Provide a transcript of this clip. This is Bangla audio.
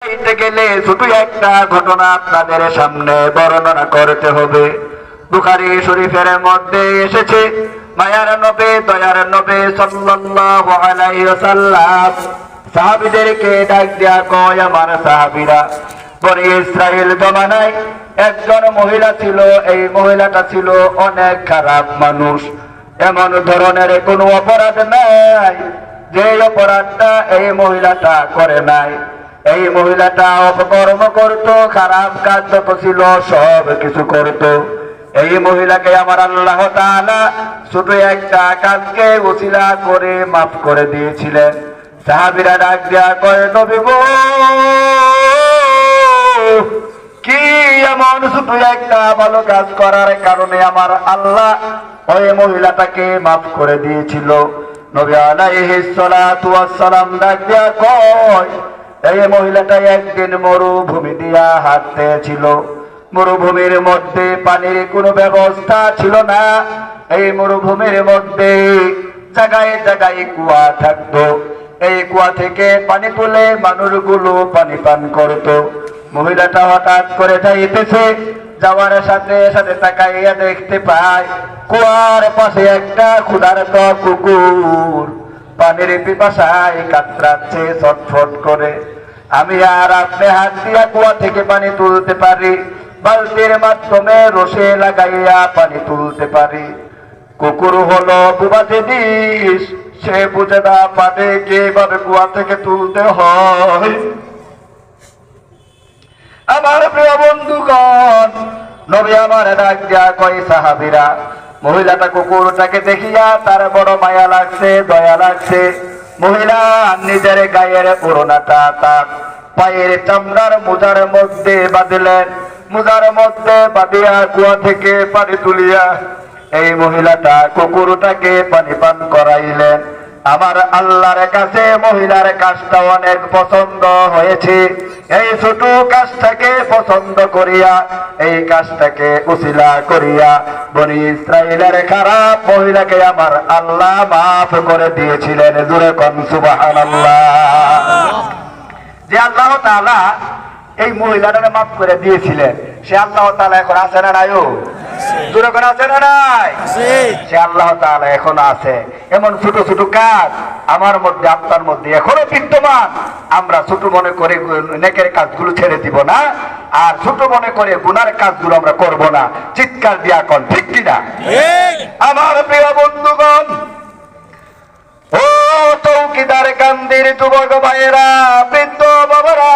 বুঝাইতে গেলে শুধু একটা ঘটনা আপনাদের সামনে বর্ণনা করতে হবে। বুখারী শরীফের মধ্যে এসেছে, মায়ার নবী দয়ার নবী সাল্লাল্লাহু আলাইহি ওয়াসাল্লাম সাহাবীদেরকে ডাক দিয়া কয়, আমার সাহাবীরা, বনি ইসরাইল জমানায় একজন মহিলা ছিল। এই মহিলাটা ছিল অনেক খারাপ মানুষ। এমন ধরনের কোনো অপরাধ নাই যে অপরাধটা এই মহিলাটা করে নাই। এই মহিলাটা অপকর্ম করত, খারাপ কাজ যত ছিল সব কিছু করত। এই মহিলাকে আমার আল্লাহ তাআলা শুধু একটা কাজকে ওসিলা করে মাফ করে দিয়েছিলেন। সাহাবীরা ডাক দিয়া কয়, নবী গো, কি এমন শুধু একটা ভালো কাজ করার কারণে আমার আল্লাহ ওই মহিলাটাকে মাফ করে দিয়েছিল? নবী আলাইহিস সালাতু ওয়াস সালাম ডাক দিয়া কয়, এই মহিলাটা একদিন মরুভূমি দিয়া হাঁটতেছিল। মরুভূমির মধ্যে পানির কোনো ব্যবস্থা ছিল না। এই মরুভূমির মধ্যে জায়গায় জায়গায় কুয়া থাকতো। এই কুয়া থেকে পানি তুলে মানুষগুলো পানি পান করত। মহিলাটা হঠাৎ করে যাইতেছে, যাওয়ার সাথে সাথে তাকাইয়া দেখতে পায় কুয়ার পাশে একটা ক্ষুধার্ত কুকুর পানির পিপাসায় কাতরাচ্ছে ছটফট করে। আমি আর আপনি হাত দিয়া কুয়া থেকে পানি তুলতে পারি, বালতির মাধ্যমে রসে লাগাইয়া পানি তুলতে পারি। কুকুর হলো বুবা জিনিস, সে বুঝে না পানি কিভাবে কুয়া থেকে তুলতে হয়। আমার প্রিয় বন্ধুগণ, নবী আমার ডাক দিয়া কয়, সাহাবীরা, মহিলাটা কুকুরটাকে দেখিয়া তার বড় মায়া লাগছে, দয়া লাগছে। মহিলা নিজের গায়ের ওড়নাটা তার পায়ের চামড়ার মোজার মধ্যে বাঁধিলেন। মোজার মধ্যে বাঁধিয়া কুয়া থেকে পানি তুলিয়া এই মহিলাটা কুকুরটাকে পানি পান করাইলেন। আমার আল্লাহর কাছে মহিলার কাজটা অনেক পছন্দ হয়েছে। এই ছোট কাজটাকে পছন্দ করিয়া, এই কাজটাকে উসিলা করিয়া বনি ইসরাইলের খারাপ মহিলাকে আমার আল্লাহ মাফ করে দিয়েছিলেন। জোরে কোন সুবহানাল্লাহ। যে আল্লাহ তাআলা এই মহিলাটাকে মাফ করে দিয়েছিলেন, সে আল্লাহ তাআলা এখন আছে না নাই? জোরে কোন আছে না নাই? সে আল্লাহ তাআলা এখন আছে। এমন ছোট ছোট কাজ আমার মধ্যে আপনার মধ্যে এখনো বিদ্যমান। আমরা ছোট মনে করে নেকের কাজগুলো ছেড়ে দিব না, আর ছোট মনে করে গুনার কাজগুলো আমরা করব না। চিৎকার দিয়া কোন ঠিক কিনা? আমার প্রিয় বন্ধুগণ, ও চৌকিদার কান্দির যুবক ভাইয়েরা, বৃদ্ধ বাবারা,